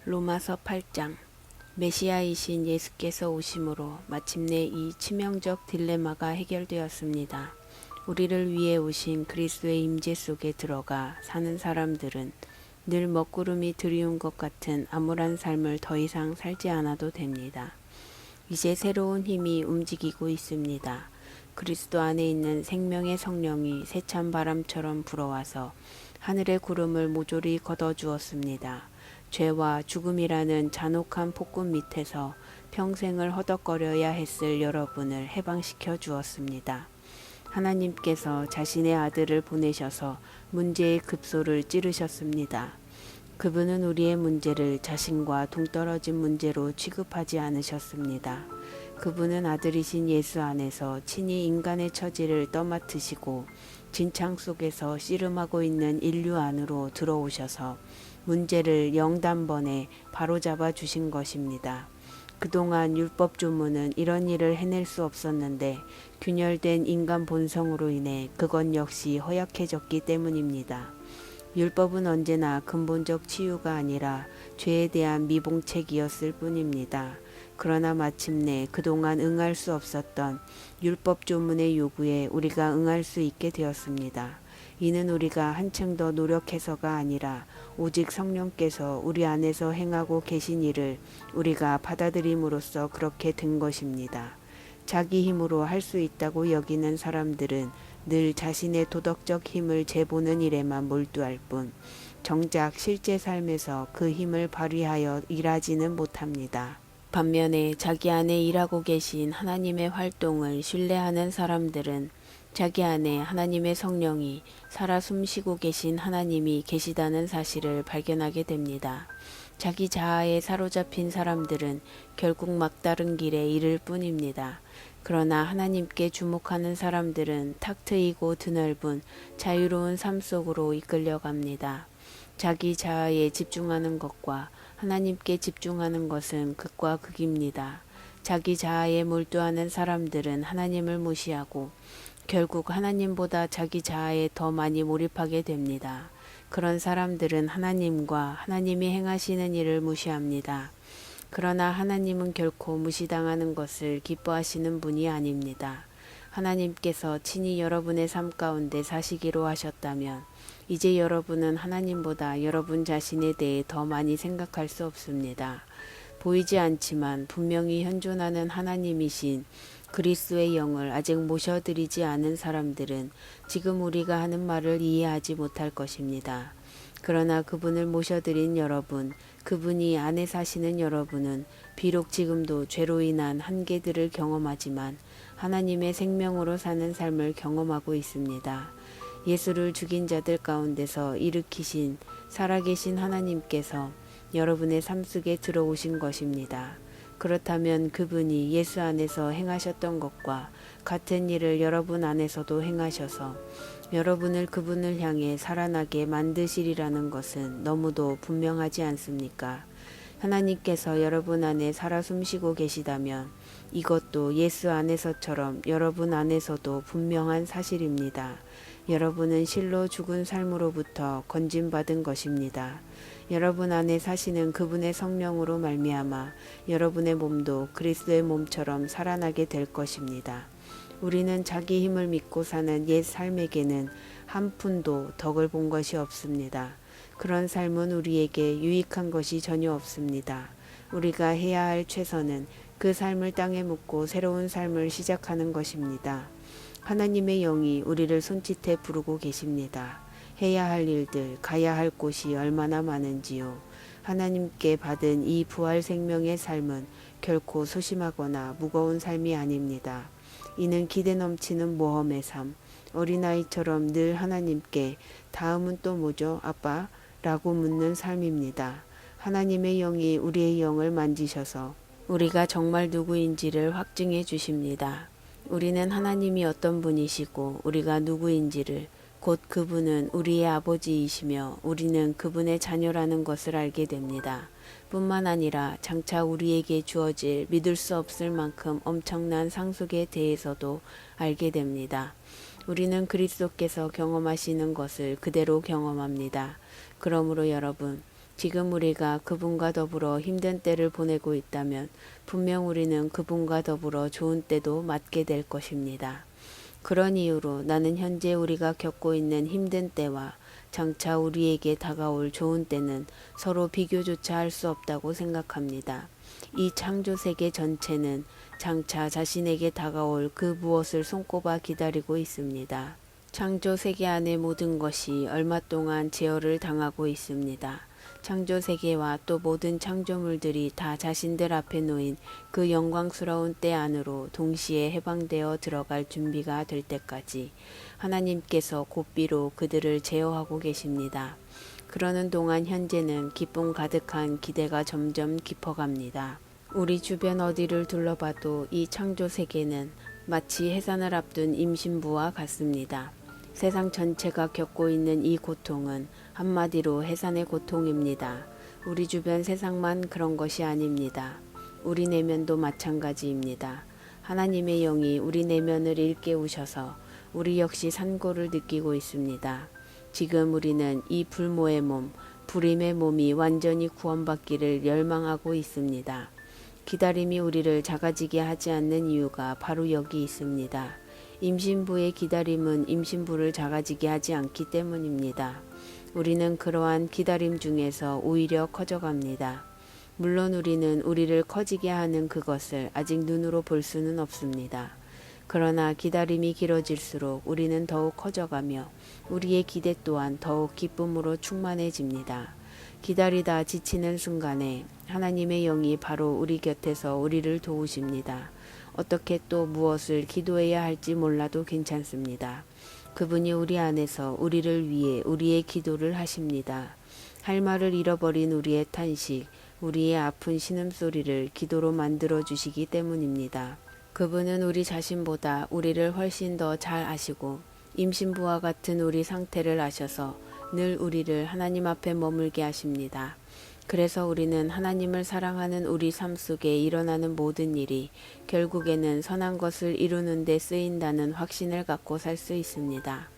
로마서 8장. 메시아이신 예수께서 오심으로 마침내 이 치명적 딜레마가 해결되었습니다. 우리를 위해 오신 그리스도의 임재 속에 들어가 사는 사람들은 늘 먹구름이 드리운 것 같은 암울한 삶을 더 이상 살지 않아도 됩니다. 이제 새로운 힘이 움직이고 있습니다. 그리스도 안에 있는 생명의 성령이 세찬 바람처럼 불어와서 하늘의 구름을 모조리 걷어주었습니다. 죄와 죽음이라는 잔혹한 폭군 밑에서 평생을 허덕거려야 했을 여러분을 해방시켜 주었습니다. 하나님께서 자신의 아들을 보내셔서 문제의 급소를 찌르셨습니다. 그분은 우리의 문제를 자신과 동떨어진 문제로 취급하지 않으셨습니다. 그분은 아들이신 예수 안에서 친히 인간의 처지를 떠맡으시고 진창 속에서 씨름하고 있는 인류 안으로 들어오셔서 문제를 영단번에 바로잡아 주신 것입니다. 그동안 율법 조문은 이런 일을 해낼 수 없었는데 균열된 인간 본성으로 인해 그것 역시 허약해졌기 때문입니다. 율법은 언제나 근본적 치유가 아니라 죄에 대한 미봉책이었을 뿐입니다. 그러나 마침내 그동안 응할 수 없었던 율법 조문의 요구에 우리가 응할 수 있게 되었습니다. 이는 우리가 한층 더 노력해서가 아니라 오직 성령께서 우리 안에서 행하고 계신 일을 우리가 받아들임으로써 그렇게 된 것입니다. 자기 힘으로 할 수 있다고 여기는 사람들은 늘 자신의 도덕적 힘을 재보는 일에만 몰두할 뿐 정작 실제 삶에서 그 힘을 발휘하여 일하지는 못합니다. 반면에 자기 안에 일하고 계신 하나님의 활동을 신뢰하는 사람들은 자기 안에 하나님의 성령이 살아 숨쉬고 계신 하나님이 계시다는 사실을 발견하게 됩니다. 자기 자아에 사로잡힌 사람들은 결국 막다른 길에 이를 뿐입니다. 그러나 하나님께 주목하는 사람들은 탁 트이고 드넓은 자유로운 삶 속으로 이끌려갑니다. 자기 자아에 집중하는 것과 하나님께 집중하는 것은 극과 극입니다. 자기 자아에 몰두하는 사람들은 하나님을 무시하고 결국 하나님보다 자기 자아에 더 많이 몰입하게 됩니다. 그런 사람들은 하나님과 하나님이 행하시는 일을 무시합니다. 그러나 하나님은 결코 무시당하는 것을 기뻐하시는 분이 아닙니다. 하나님께서 친히 여러분의 삶 가운데 사시기로 하셨다면 이제 여러분은 하나님보다 여러분 자신에 대해 더 많이 생각할 수 없습니다. 보이지 않지만 분명히 현존하는 하나님이신 그리스도의 영을 아직 모셔드리지 않은 사람들은 지금 우리가 하는 말을 이해하지 못할 것입니다. 그러나 그분을 모셔드린 여러분, 그분이 안에 사시는 여러분은 비록 지금도 죄로 인한 한계들을 경험하지만 하나님의 생명으로 사는 삶을 경험하고 있습니다. 예수를 죽인 자들 가운데서 일으키신 살아계신 하나님께서 여러분의 삶 속에 들어오신 것입니다. 그렇다면 그분이 예수 안에서 행하셨던 것과 같은 일을 여러분 안에서도 행하셔서 여러분을 그분을 향해 살아나게 만드시리라는 것은 너무도 분명하지 않습니까? 하나님께서 여러분 안에 살아 숨쉬고 계시다면 이것도 예수 안에서처럼 여러분 안에서도 분명한 사실입니다. 여러분은 실로 죽은 삶으로부터 건짐받은 것입니다. 여러분 안에 사시는 그분의 성령으로 말미암아 여러분의 몸도 그리스도의 몸처럼 살아나게 될 것입니다. 우리는 자기 힘을 믿고 사는 옛 삶에게는 한 푼도 덕을 본 것이 없습니다. 그런 삶은 우리에게 유익한 것이 전혀 없습니다. 우리가 해야 할 최선은 그 삶을 땅에 묻고 새로운 삶을 시작하는 것입니다. 하나님의 영이 우리를 손짓해 부르고 계십니다. 해야 할 일들, 가야 할 곳이 얼마나 많은지요. 하나님께 받은 이 부활 생명의 삶은 결코 소심하거나 무거운 삶이 아닙니다. 이는 기대 넘치는 모험의 삶, 어린아이처럼 늘 하나님께 다음은 또 뭐죠, 아빠? 라고 묻는 삶입니다. 하나님의 영이 우리의 영을 만지셔서 우리가 정말 누구인지를 확증해 주십니다. 우리는 하나님이 어떤 분이시고 우리가 누구인지를 곧 그분은 우리의 아버지이시며 우리는 그분의 자녀라는 것을 알게 됩니다. 뿐만 아니라 장차 우리에게 주어질 믿을 수 없을 만큼 엄청난 상속에 대해서도 알게 됩니다. 우리는 그리스도께서 경험하시는 것을 그대로 경험합니다. 그러므로 여러분, 지금 우리가 그분과 더불어 힘든 때를 보내고 있다면 분명 우리는 그분과 더불어 좋은 때도 맞게 될 것입니다. 그런 이유로 나는 현재 우리가 겪고 있는 힘든 때와 장차 우리에게 다가올 좋은 때는 서로 비교조차 할 수 없다고 생각합니다. 이 창조 세계 전체는 장차 자신에게 다가올 그 무엇을 손꼽아 기다리고 있습니다. 창조 세계 안의 모든 것이 얼마 동안 제어를 당하고 있습니다. 창조 세계와 또 모든 창조물들이 다 자신들 앞에 놓인 그 영광스러운 때 안으로 동시에 해방되어 들어갈 준비가 될 때까지 하나님께서 고삐로 그들을 제어하고 계십니다. 그러는 동안 현재는 기쁨 가득한 기대가 점점 깊어갑니다. 우리 주변 어디를 둘러봐도 이 창조 세계는 마치 해산을 앞둔 임신부와 같습니다. 세상 전체가 겪고 있는 이 고통은 한마디로 해산의 고통입니다. 우리 주변 세상만 그런 것이 아닙니다. 우리 내면도 마찬가지입니다. 하나님의 영이 우리 내면을 일깨우셔서 우리 역시 산고를 느끼고 있습니다. 지금 우리는 이 불모의 몸, 불임의 몸이 완전히 구원받기를 열망하고 있습니다. 기다림이 우리를 작아지게 하지 않는 이유가 바로 여기 있습니다. 임신부의 기다림은 임신부를 작아지게 하지 않기 때문입니다. 우리는 그러한 기다림 중에서 오히려 커져갑니다. 물론 우리는 우리를 커지게 하는 그것을 아직 눈으로 볼 수는 없습니다. 그러나 기다림이 길어질수록 우리는 더욱 커져가며 우리의 기대 또한 더욱 기쁨으로 충만해집니다. 기다리다 지치는 순간에 하나님의 영이 바로 우리 곁에서 우리를 도우십니다. 어떻게 또 무엇을 기도해야 할지 몰라도 괜찮습니다. 그분이 우리 안에서 우리를 위해 우리의 기도를 하십니다. 할 말을 잃어버린 우리의 탄식, 우리의 아픈 신음소리를 기도로 만들어 주시기 때문입니다. 그분은 우리 자신보다 우리를 훨씬 더 잘 아시고 임신부와 같은 우리 상태를 아셔서 늘 우리를 하나님 앞에 머물게 하십니다. 그래서 우리는 하나님을 사랑하는 우리 삶 속에 일어나는 모든 일이 결국에는 선한 것을 이루는 데 쓰인다는 확신을 갖고 살 수 있습니다.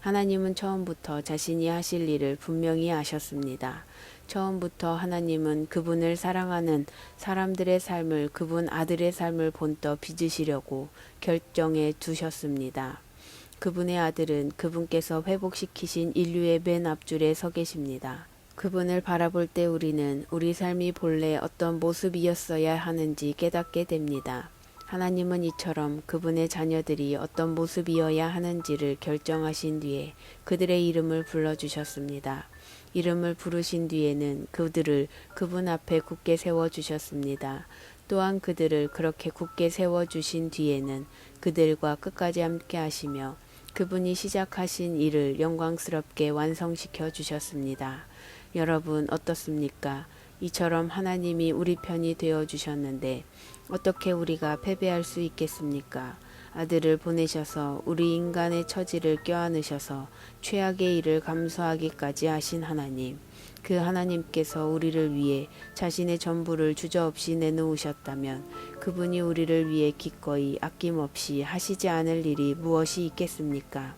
하나님은 처음부터 자신이 하실 일을 분명히 아셨습니다. 처음부터 하나님은 그분을 사랑하는 사람들의 삶을 그분 아들의 삶을 본떠 빚으시려고 결정해 두셨습니다. 그분의 아들은 그분께서 회복시키신 인류의 맨 앞줄에 서 계십니다. 그분을 바라볼 때 우리는 우리 삶이 본래 어떤 모습이었어야 하는지 깨닫게 됩니다. 하나님은 이처럼 그분의 자녀들이 어떤 모습이어야 하는지를 결정하신 뒤에 그들의 이름을 불러주셨습니다. 이름을 부르신 뒤에는 그들을 그분 앞에 굳게 세워주셨습니다. 또한 그들을 그렇게 굳게 세워주신 뒤에는 그들과 끝까지 함께 하시며 그분이 시작하신 일을 영광스럽게 완성시켜 주셨습니다. 여러분 어떻습니까? 이처럼 하나님이 우리 편이 되어 주셨는데 어떻게 우리가 패배할 수 있겠습니까? 아들을 보내셔서 우리 인간의 처지를 껴안으셔서 최악의 일을 감수하기까지 하신 하나님. 그 하나님께서 우리를 위해 자신의 전부를 주저없이 내놓으셨다면 그분이 우리를 위해 기꺼이 아낌없이 하시지 않을 일이 무엇이 있겠습니까?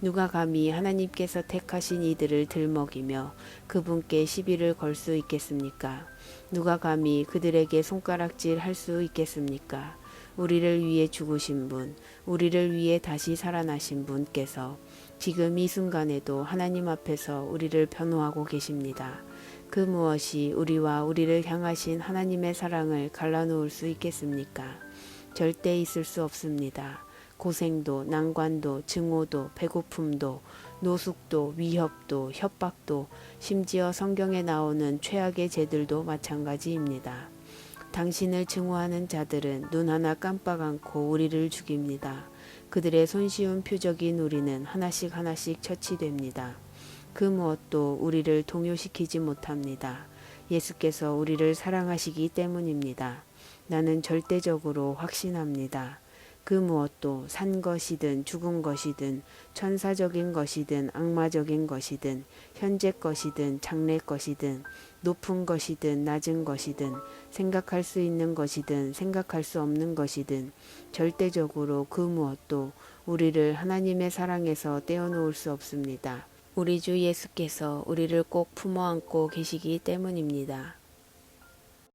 누가 감히 하나님께서 택하신 이들을 들먹이며 그분께 시비를 걸 수 있겠습니까? 누가 감히 그들에게 손가락질 할 수 있겠습니까? 우리를 위해 죽으신 분, 우리를 위해 다시 살아나신 분께서 지금 이 순간에도 하나님 앞에서 우리를 변호하고 계십니다. 그 무엇이 우리와 우리를 향하신 하나님의 사랑을 갈라놓을 수 있겠습니까? 절대 있을 수 없습니다. 고생도, 난관도, 증오도, 배고픔도, 노숙도, 위협도, 협박도, 심지어 성경에 나오는 최악의 죄들도 마찬가지입니다. 당신을 증오하는 자들은 눈 하나 깜빡 않고 우리를 죽입니다. 그들의 손쉬운 표적인 우리는 하나씩 하나씩 처치됩니다. 그 무엇도 우리를 동요시키지 못합니다. 예수께서 우리를 사랑하시기 때문입니다. 나는 절대적으로 확신합니다. 그 무엇도 산 것이든 죽은 것이든 천사적인 것이든 악마적인 것이든 현재 것이든 장래 것이든 높은 것이든 낮은 것이든 생각할 수 있는 것이든 생각할 수 없는 것이든 절대적으로 그 무엇도 우리를 하나님의 사랑에서 떼어놓을 수 없습니다. 우리 주 예수께서 우리를 꼭 품어 안고 계시기 때문입니다.